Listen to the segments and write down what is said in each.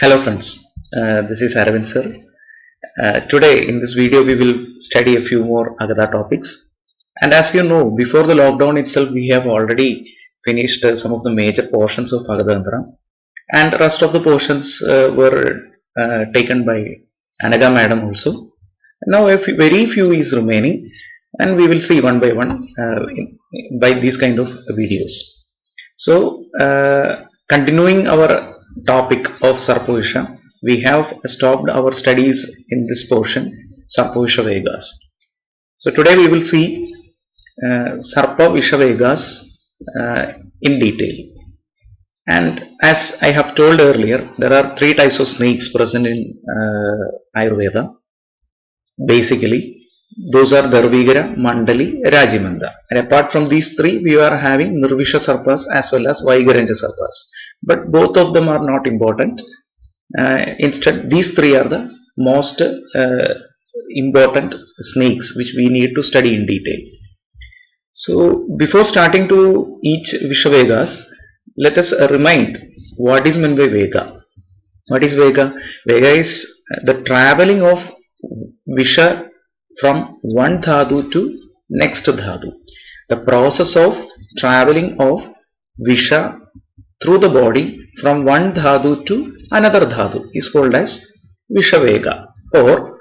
Hello friends, this is Aravind sir. Today in this video we will study a few more Agadha topics, and as you know, before the lockdown itself we have already finished some of the major portions of Agadha, and rest of the portions were taken by Anaga madam also. Now very few is remaining, and we will see one by one by these kind of videos. So continuing our topic of Sarpavisha, we have stopped our studies in this portion, Sarpavisha Vegas. So today we will see Sarpavisha Vegas in detail. And as I have told earlier, there are three types of snakes present in Ayurveda. Basically, those are Darveekara, Mandali, Rajimanda. And apart from these three, we are having Nirvisha Sarpas as well as Vaigaranja Sarpas. But both of them are not important. Instead, these three are the most important snakes which we need to study in detail. So, before starting to each Visha Vegas, let us remind what is meant by Vega. What is Vega? Vega is the traveling of Visha from one dhatu to next dhatu. The process of traveling of Visha through the body from one dhatu to another dhatu is called as Visha Vega. Or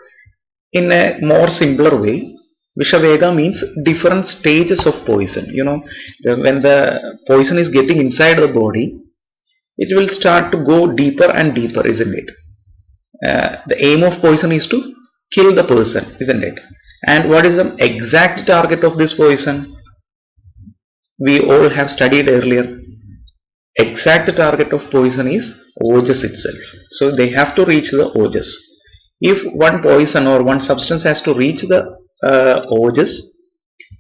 in a more simpler way, Visha Vega means different stages of poison. You know, when the poison is getting inside the body, it will start to go deeper and deeper, isn't it? The aim of poison is to kill the person, isn't it? And what is the exact target of this poison? We all have studied earlier. Exact target of poison is ojas itself. So they have to reach the ojas. If one poison or one substance has to reach the ojas,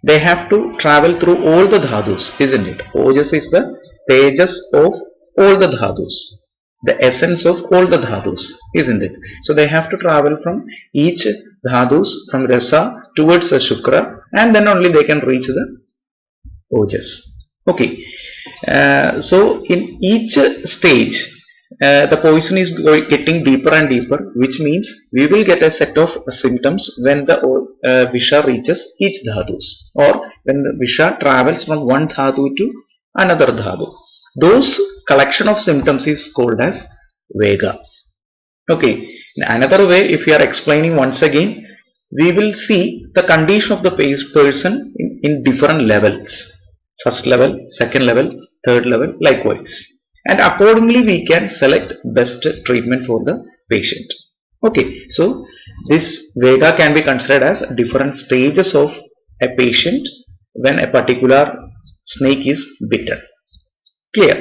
they have to travel through all the dhadus, isn't it? Ojas is the tejas of all the dhadus, the essence of all the dhadus, isn't it? So they have to travel from each dhadus, from rasa towards the shukra, and then only they can reach the ojas. Okay. So in each stage the poison is getting deeper and deeper, which means we will get a set of symptoms when the Visha reaches each dhadus, or when the Visha travels from one dhatu to another dhatu. Those collection of symptoms is called as Vega. Okay. In another way, if we are explaining once again, we will see the condition of the person in different levels. First level, second level, third level, likewise. And accordingly we can select best treatment for the patient. Okay, so this Vega can be considered as different stages of a patient when a particular snake is bitten. Clear?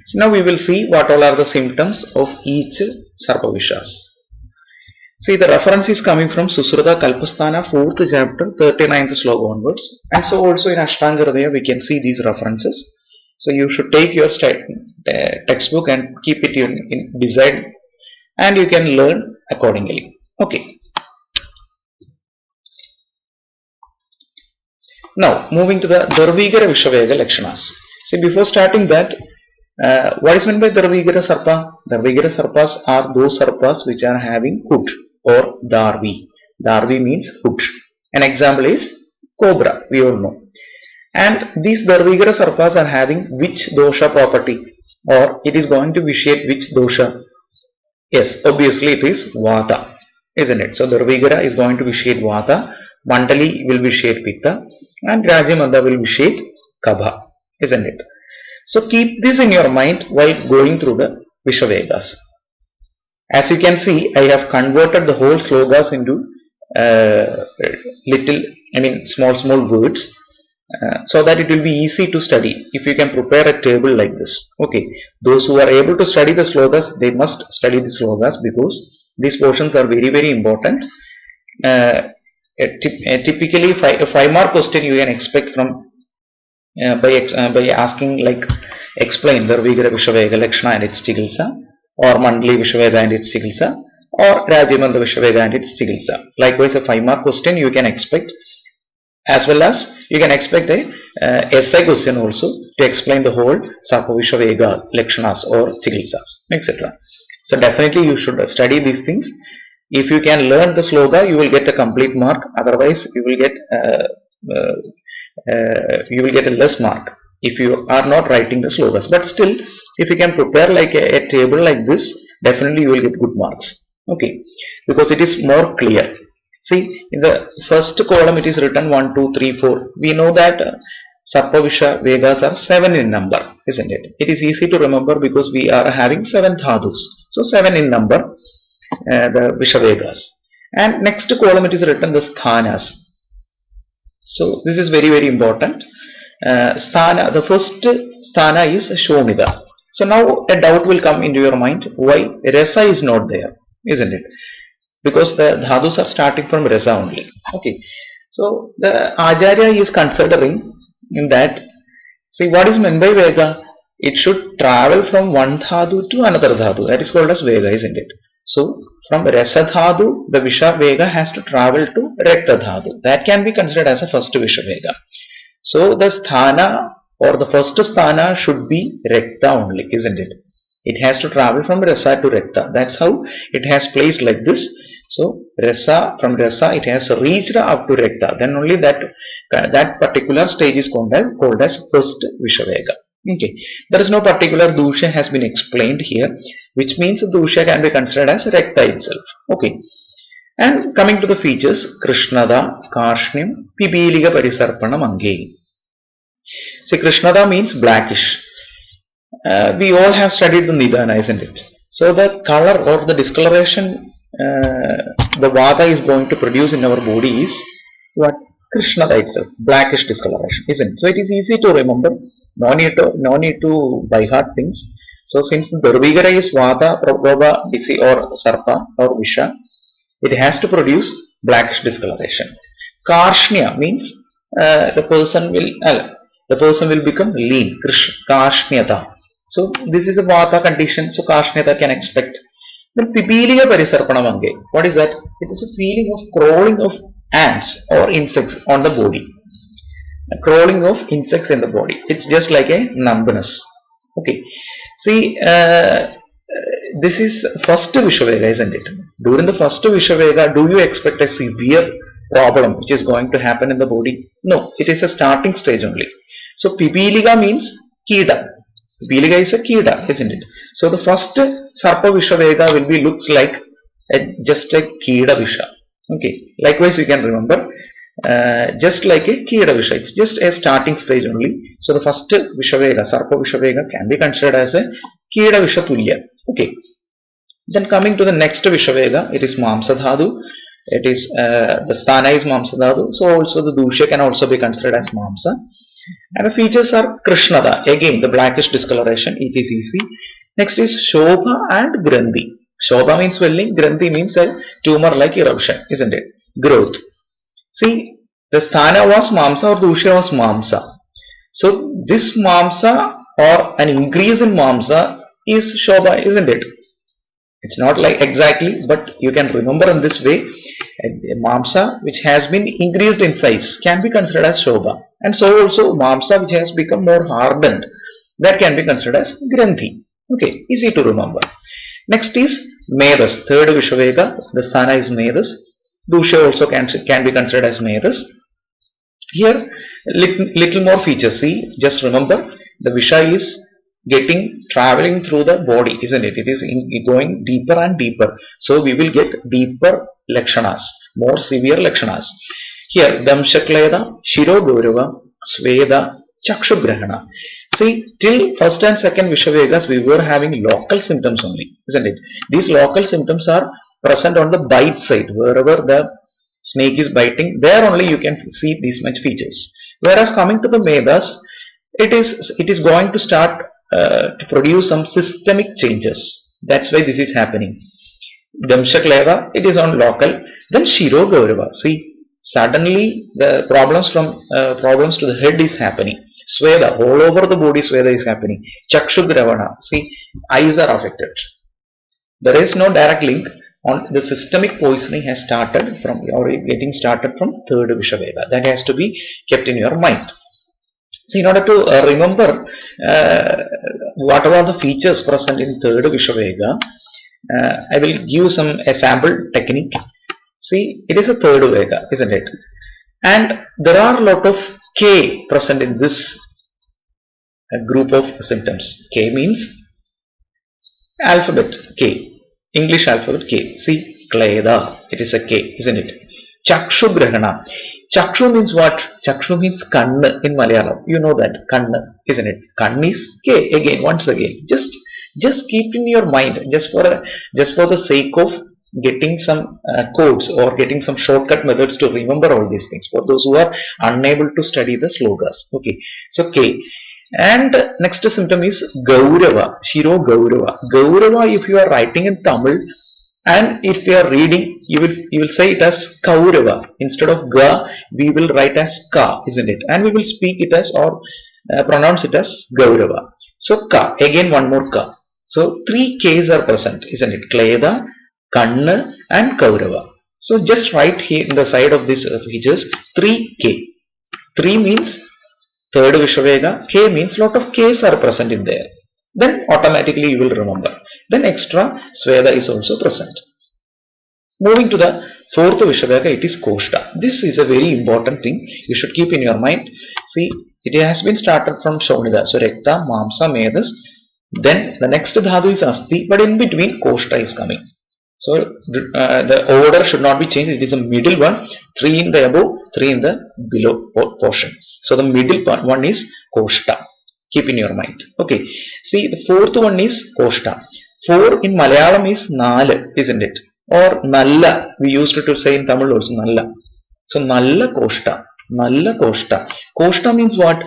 So now we will see what all are the symptoms of each Sarpavishas. See, the reference is coming from Susruta Kalpasthana 4th chapter 39th sloka onwards, and so also in Ashtanga Hridaya we can see these references. So you should take your textbook and keep it in beside, and you can learn accordingly. Okay. Now moving to the Darveekara Vishavega Lakshanas. See, before starting that, what is meant by Darveekara Sarpa? Darveekara Sarpas are those Sarpas which are having hood or Darvi. Darvi means hood. An example is cobra, we all know. And these Darveekara Sarpas are having which dosha property, or it is going to vitiate which dosha? Yes, obviously it is Vata, isn't it? So Darveekara is going to vitiate Vata, Mandali will vitiate Pitta, and Rajamanda will vitiate Kabha, isn't it? So keep this in your mind while going through the Visha Vegas. As you can see, I have converted the whole slogas into small words, so that it will be easy to study if you can prepare a table like this. Okay, those who are able to study the slogas, they must study the slogas because these portions are very important. Typically, a 5-mark question you can expect from by asking like explain Darveekara Vishavega Lakshana and its Chikitsa, or Mandali Vishavega and its Chikitsa, or Rajamanda Vishavega and its Chikitsa. Likewise, a 5-mark question you can expect, as well as you can expect a essay question also to explain the whole Sarpavisha Vega Lakshanas or Chikitsas, etc. So definitely you should study these things. If you can learn the sloga, you will get a complete mark. Otherwise, you will get a less mark if you are not writing the slogas. But still, if you can prepare like a table like this, definitely you will get good marks. Okay, because it is more clear. See, in the first column it is written 1, 2, 3, 4. We know that Sarpa, Visha, Vegas are 7 in number, isn't it? It is easy to remember because we are having 7 dhadus. So 7 in number, the Visha Vegas. And next column it is written the sthanas. So this is very, very important. Sthana, the first sthana is Shomida. So now a doubt will come into your mind, why Rasa is not there, isn't it? Because the dhadus are starting from Rasa only. Okay. So the Acharya is considering in that, see what is meant by Vega? It should travel from one dhatu to another dhatu. That is called as Vega, isn't it? So from Rasa dhatu, the Visha Vega has to travel to Rakta dhatu. That can be considered as a first Visha Vega. So the sthana or the first sthana should be Rakta only, isn't it? It has to travel from Rasa to Rakta. That's how it has placed like this. So Rasa, from Rasa it has reached up to Rakta. Then only that particular stage is called as first Visha Vega. Okay. There is no particular dusha has been explained here, which means the dusha can be considered as Rakta itself. Okay. And coming to the features, Krishnada, Karshnyam, Pipiliga Parisarpanam Ange. See, Krishnada means blackish. We all have studied the Nidana, isn't it? So the color or the discoloration the Vata is going to produce in our body is what? Krishnada itself, blackish discoloration, isn't it? So it is easy to remember. No need to by heart things. So since Darveekara is Vata, Prabhava, Disi or Sarpa or Visha, it has to produce blackish discoloration. Karshnya means the person will become lean. Karshnyata. So this is a Vata condition. So Karshnyata can expect. Then Pipiliga Parisarpanam Ange. What is that? It is a feeling of crawling of ants or insects on the body. A crawling of insects in the body. It's just like a numbness. Okay. See, this is first Vishavega, isn't it? During the first Vishavega, do you expect a severe problem which is going to happen in the body? No, it is a starting stage only. So Pipiliga means Kida. Pipiliga is a Kida, isn't it? So the first Sarpa Vishavega will be looks like just a Kida Visha. Okay. Likewise, you can remember just like a Kida Visha. It's just a starting stage only. So the first Vishavega, Sarpa Vishavega can be considered as a Kida Visha Tulya. Okay. Then coming to the next Vishavega, it is Mamsa Dhadu. It is the sthana is Mamsa Dhadu. So also the Dusha can also be considered as Mamsa. And the features are Krishnada. Again, the blackish discoloration. It is easy. Next is Shobha and Grandhi. Shobha means swelling. Grandhi means a tumor-like eruption, isn't it? Growth. See, the sthana was Mamsa or Dusha was Mamsa. So this Mamsa or an increase in Mamsa is Shobha, isn't it? It's not like exactly, but you can remember in this way, a Mamsa which has been increased in size can be considered as Shobha. And so also Mamsa which has become more hardened, that can be considered as Grandhi. Okay, easy to remember. Next is Medas, third Vishavega. The sthana is Medas. Dusha also can be considered as Medas. Here, little more features. See, just remember, the Visha is traveling through the body, isn't it? It is going deeper and deeper. So we will get deeper lakshanas, more severe lakshanas. Here, Damshakleda, Shiro Gaurava, Sveda, Chakshugrahana. See, till first and second Vishavegas, we were having local symptoms only, isn't it? These local symptoms are present on the bite side, wherever the snake is biting, there only you can see these much features. Whereas coming to the Medas, it is going to start to produce some systemic changes. That's why this is happening. Damshakleva, it is on local. Then Shiro Gaurava. See, suddenly the problems to the head is happening. Sweda, all over the body Sweda is happening. Chakshugravana, see, eyes are affected. There is no direct link on the systemic poisoning has started from or getting started from third Vishavega. That has to be kept in your mind. So in order to remember what are the features present in third Vishavega, I will give a sample technique. See, it is a third Vega, isn't it? And there are a lot of K present in this group of symptoms. K means alphabet K, English alphabet K. See, Kleda, it is a K, isn't it? Chakshu Grahana. Chakshu means what? Chakshu means Kanna in Malayalam. You know that, Kanna, isn't it? Kanna is K, again, once again. Just keep in your mind, just for the sake of getting some codes or getting some shortcut methods to remember all these things for those who are unable to study the slogas. Okay, so K. And next symptom is Gaurava, Shiro Gaurava. Gaurava, if you are writing in Tamil and if you are reading, you will say it as Kaurava. Instead of Ga, we will write as Ka, isn't it? And we will speak it as or pronounce it as Gaurava. So Ka, again one more Ka. So 3 Ks are present, isn't it? Kleda, Kanna and Kaurava. So just write here in the side of these features 3K. 3 means third Vishavega, K means lot of Ks are present in there. Then automatically you will remember. Then extra Sweda is also present. Moving to the fourth Vishavega, it is Koshta. This is a very important thing you should keep in your mind. See, it has been started from Shonida. So Rekta, Mamsa, Medas. Then the next Dhatu is Asti, but in between Koshta is coming. So the order should not be changed. It is a middle one, 3 in the above, 3 in the below portion. So the middle one is Koshta. Keep in your mind. Okay. See, the fourth one is Koshta. 4 in Malayalam is Nal, isn't it? Or Nalla. We used to say in Tamil also Nalla. So Nalla Koshta. Nalla Koshta. Koshta means what?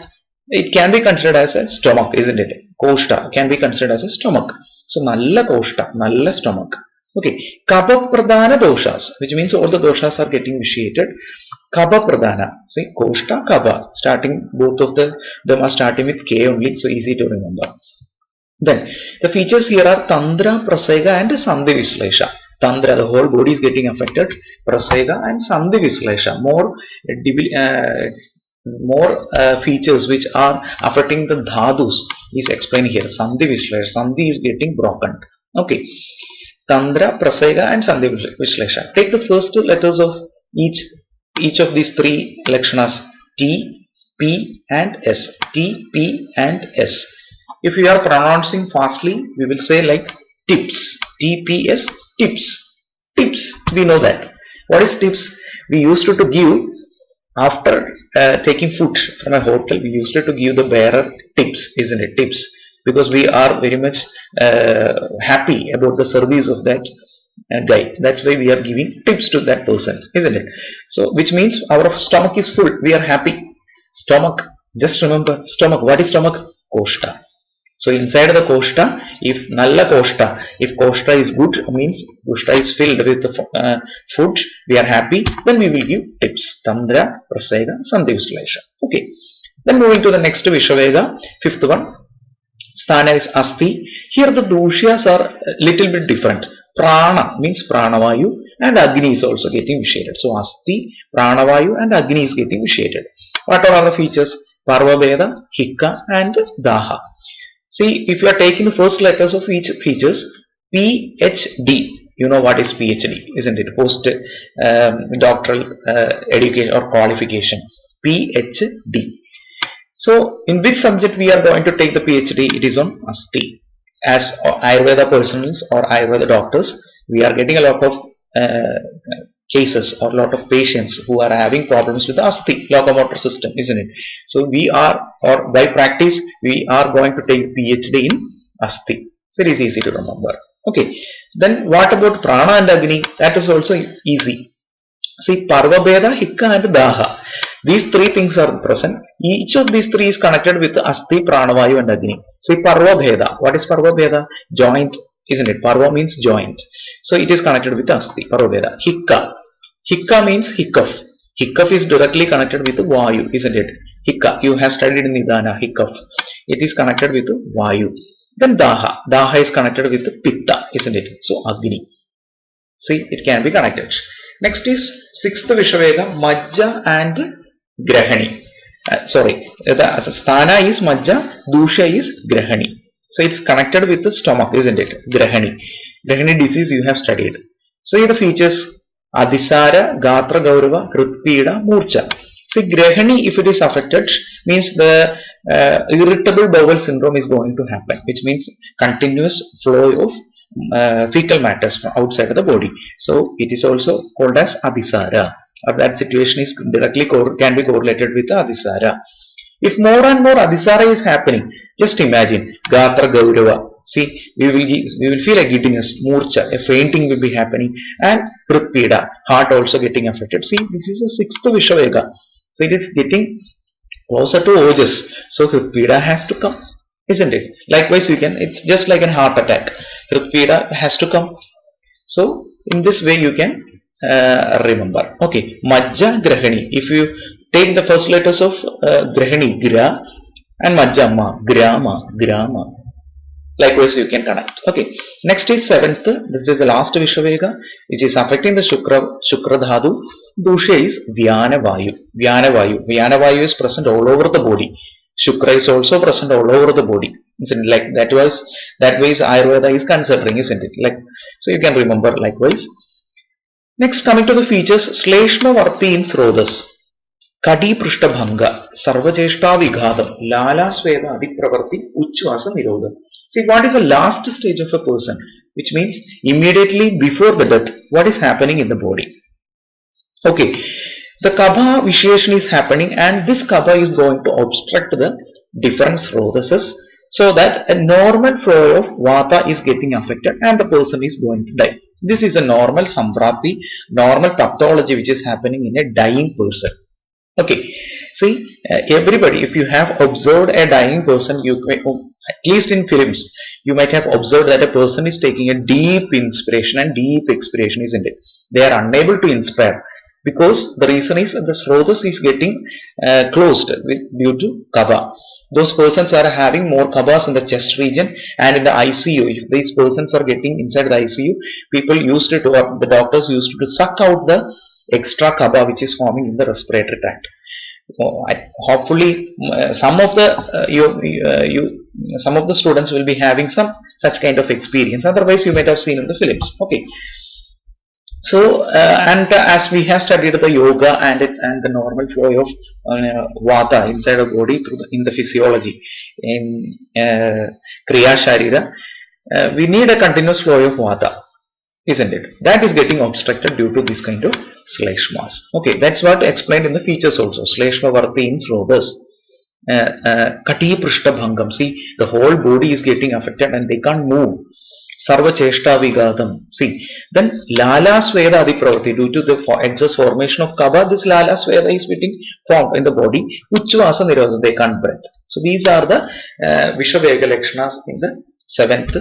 It can be considered as a stomach, isn't it? Koshta can be considered as a stomach. So Nalla Koshta, Nalla stomach. Okay, Kapha Pradhana doshas, which means all the doshas are getting vitiated. Kapha Pradhana, see, Koshta, Kapha, starting, both of them are starting with K only, so easy to remember. Then, the features here are Tandra, Prasega and Sandhi Vislesha. Tandra, the whole body is getting affected. Prasega and Sandhi Vislesha, more features which are affecting the dhadus is explained here. Sandhi Vislesha, Sandhi is getting broken. Okay. Tandra, Prasega and Sandhi Vislesha. Take the first two letters of each of these 3 lakshanas, T, P and S. T, P and S. If you are pronouncing fastly, we will say like tips. T, P, S, tips. Tips, we know that. What is tips? We used to give after taking food from a hotel, we used to give the bearer tips, isn't it? Tips. Because we are very much happy about the service of that guy. That's why we are giving tips to that person, isn't it? So, which means our stomach is full. We are happy. Stomach. Just remember, stomach. What is stomach? Koshta. So, inside the koshta, if Nalla Koshta, if koshta is good, means koshta is filled with the food, we are happy, then we will give tips. Tandra, Prasega, Sandhi Vislesha. Okay. Then moving to the next Vishavega, fifth one. Sthana is Asti. Here the doshyas are little bit different. Prana means Pranavayu and Agni is also getting vitiated. So Asti, Pranavayu and Agni is getting vitiated. What are the features? Parvabheda, Hikka and Daha. See, if you are taking the first letters of each features, PhD. You know what is PhD, isn't it? Post doctoral education or qualification. PhD. So, in which subject we are going to take the PhD? It is on Asti. As Ayurveda persons or Ayurveda doctors, we are getting a lot of cases or a lot of patients who are having problems with the Asti, locomotor system, isn't it? So, we are, or by practice, we are going to take PhD in Asti. So, it is easy to remember. Okay. Then, what about Prana and Agni? That is also easy. See, Parvabheda, Hikka and Daha. These 3 things are present. Each of these 3 is connected with Asti, Pranavayu and Agni. See, Parvabheda. What is Parvabheda? Joint, isn't it? Parva means joint. So, it is connected with Asti, Parvabheda. Hikka. Hikka means hiccup. Hiccup is directly connected with Vayu, isn't it? Hikka. You have studied in Nidana, hiccup. It is connected with Vayu. Then Daha. Daha is connected with Pitta, isn't it? So, Agni. See, it can be connected. Next is 6th Vishavega, Majja and Grahani. The Sthana is Majja, Dusha is Grahani. So it's connected with the stomach, isn't it? Grahani. Grahani disease you have studied. So here the features: Adisara, Gatra Gaurava, Krutpida, Murcha. See, Grahani, if it is affected, means the irritable bowel syndrome is going to happen, which means continuous flow of fecal matters from outside of the body. So it is also called as Adisara. That situation is directly can be correlated with the Adisara. If more and more Adisara is happening, just imagine Gatra Gaurava. See, we will feel a giddiness, murcha, a fainting will be happening, and Prutpida, heart also getting affected. See, this is a sixth Vishavega. So it is getting closer to Ojas. So Prutpida has to come, isn't it? Likewise, it's just like a heart attack. Prutpida has to come. So in this way you can remember. Okay, Majja Grahani. If you take the first letters of Grahani, Gra, and Majja Ma, Grama, Grama. Likewise, you can connect. Okay. Next is seventh. This is the last Vishavega, which is affecting the Shukra Dhatu. Dusha is Vyana Vayu. Vyana Vayu. Vyana Vayu is present all over the body. Shukra is also present all over the body. Isn't it? Like that way Ayurveda is considering, isn't it? Like, so you can remember likewise. Next, coming to the features, Shleshma Varti in Srodas. Kadi Prishtabhanga, Sarvajeshta Vighadam, Lala Sweda Adipravarti, Uchvasa Nirodha. See, what is the last stage of a person? Which means immediately before the death, what is happening in the body? Okay, the Kabha Visheshana is happening, and this Kabha is going to obstruct the different Srodases, so that a normal flow of Vata is getting affected and the person is going to die. This is a normal Samprati, normal pathology which is happening in a dying person. Okay, see, everybody, if you have observed a dying person, at least in films, you might have observed that a person is taking a deep inspiration and deep expiration, isn't it? They are unable to inspire because the reason is the Srotas is getting closed due to Kabha. Those persons are having more Kabhas in the chest region and in the ICU. If these persons are getting inside the ICU, the doctors used to suck out the extra Kabha which is forming in the respiratory tract. Hopefully, some of the students will be having some such kind of experience. Otherwise, you might have seen in the films. Okay. So, as we have studied the yoga and the normal flow of Vata inside the body in the physiology in Kriya Sharira, we need a continuous flow of Vata, isn't it? That is getting obstructed due to this kind of Shleshmas. Okay, that's what explained in the features also. Shleshma Varti in Srodas. Kati Prishtabhangam. See, the whole body is getting affected and they can't move. Sarva Cheshta Vigadam. See, then Lala Sweda Adipravati. Due to the excess formation of Kabha, this Lala Sweda is getting formed in the body. Uchvasa Nirodha. They can't breathe. So these are the Vishavega Lakshanas in the seventh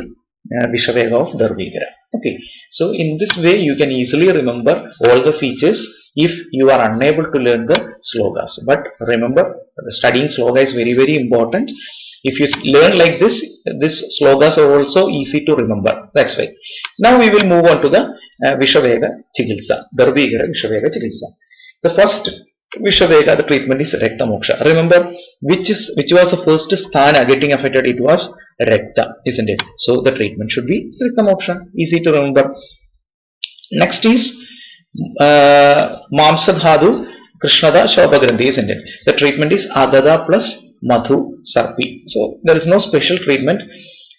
Vishavega of Darveekara. Okay, so in this way you can easily remember all the features if you are unable to learn the slogas. But remember, studying sloga is very, very important. If you learn like this, these slogas are also easy to remember. That's why. Now we will move on to the Vishavega Chikitsa, Darveekara Vishavega Chikitsa. The first Vishavega, the treatment is Rekta Moksha. Remember, which was the first sthana getting affected? It was Rekta, isn't it? So the treatment should be Rekta Moksha. Easy to remember. Next is Mamsa Dhadu Krishnada Shobhagrandhi, isn't it? The treatment is Agada plus Madhu Sarpi. So there is no special treatment.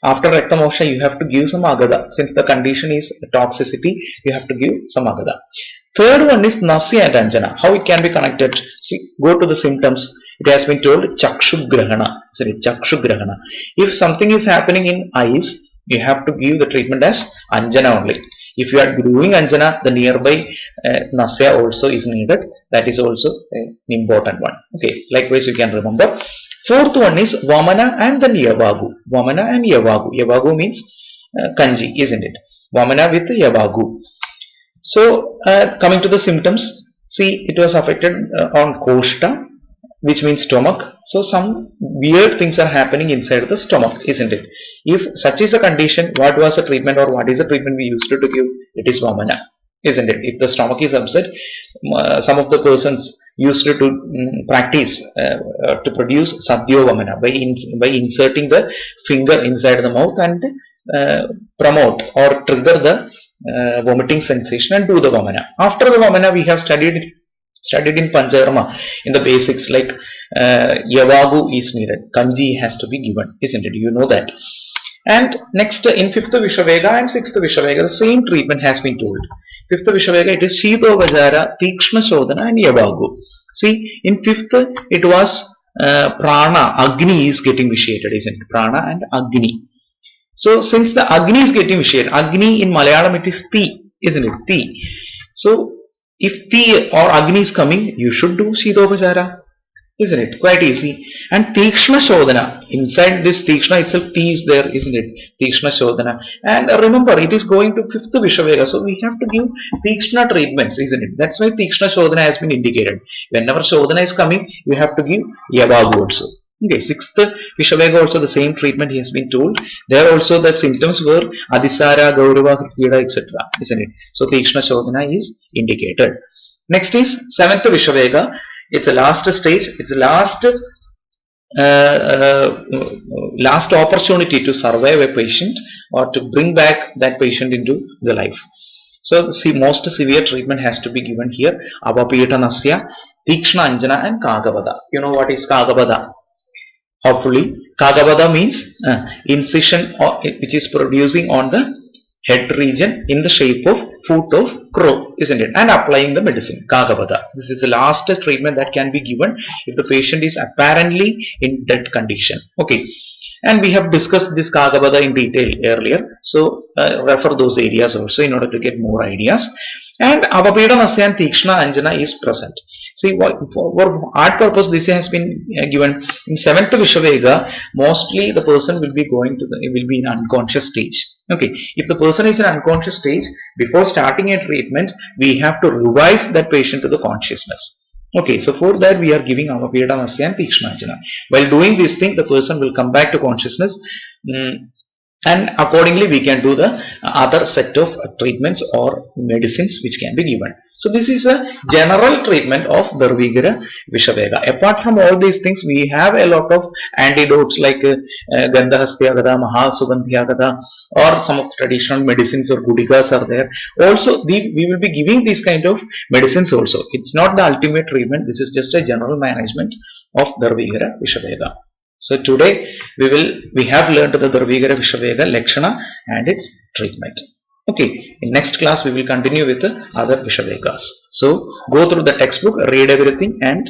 After Rekta Moksha, you have to give some Agada. Since the condition is toxicity, you have to give some Agada. Third one is Nasya and Anjana. How it can be connected? See, go to the symptoms. It has been told Chakshu Grahana. Sorry, Chakshu Grahana. If something is happening in eyes, you have to give the treatment as Anjana only. If you are doing Anjana, the nearby Nasya also is needed. That is also an important one. Okay, likewise you can remember. Fourth one is Vamana and then Yavagu. Vamana and Yavagu. Yavagu means Kanji, isn't it? Vamana with Yavagu. So, coming to the symptoms, see, it was affected on Koshta, which means stomach. So, some weird things are happening inside the stomach, isn't it? If such is a condition, what was the treatment or what is the treatment we used to give? It is Vamana, isn't it? If the stomach is upset, some of the persons used to practice to produce Sadhyo Vamana by inserting the finger inside the mouth and promote or trigger the vomiting sensation and do the Vamana. After the Vamana, we have studied in Panchakarma in the basics, like Yavagu is needed, Kanji has to be given, isn't it? You know that. And next, in 5th Vishavega and 6th Vishavega, the same treatment has been told. 5th Vishavega, it is Shito Vajara, Tikshna Shodhana and Yavagu. See, in 5th, it was Prana, Agni is getting vitiated, isn't it? Prana and Agni. So, since the Agni is getting vitiated, Agni in Malayalam it is Ti, isn't it? Ti. So, if Ti or Agni is coming, you should do Shidopachara, isn't it? Quite easy. And Tikshna Shodhana, inside this Tikshna itself, Ti is there, isn't it? Tikshna Shodhana. And remember, it is going to 5th Vishavega, so we have to give Tikshna treatments, isn't it? That's why Tikshna Shodhana has been indicated. Whenever Shodhana is coming, you have to give Yavagu also. Okay, 6th Vishavega also the same treatment he has been told. There also the symptoms were Adhisara, Gaurava, Hritida, etc. Isn't it? So Tikshna Shodhana is indicated. Next is 7th Vishavega. It's the last stage. It's the last opportunity to survive a patient or to bring back that patient into the life. So the most severe treatment has to be given here. Avapitanasya, Tikshna Anjana and Kagavada. You know what is Kagavada? Hopefully, Kagavada means incision which is producing on the head region in the shape of foot of crow, isn't it? And applying the medicine, Kagavada. This is the last treatment that can be given if the patient is apparently in dead condition. Okay. And we have discussed this Kagavada in detail earlier. So, refer those areas also in order to get more ideas. And Avapidanasya and Tikshna Anjana is present. See, for art purpose, this has been given in 7th Vishavega. Mostly the person will be in unconscious stage. Okay, if the person is in unconscious stage, before starting a treatment, we have to revive that patient to the consciousness. Okay, so for that we are giving Avapidanasya and Tikshna Anjana. While doing this thing, the person will come back to consciousness. And accordingly we can do the other set of treatments or medicines which can be given. So this is a general treatment of Darveekara Vishavega. Apart from all these things, we have a lot of antidotes like Gandhahastyagada, Mahasugandhyagada, or some of the traditional medicines or gudikas are there. Also, we will be giving these kind of medicines also. It's not the ultimate treatment. This is just a general management of Darveekara Vishavega. So today we have learned the Darveekara Vishavega Lakshana and its treatment. Okay, in next class we will continue with the other Vishavegas. So go through the textbook, read everything and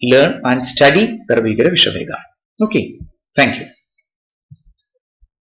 learn and study Darveekara Vishavega. Okay, thank you.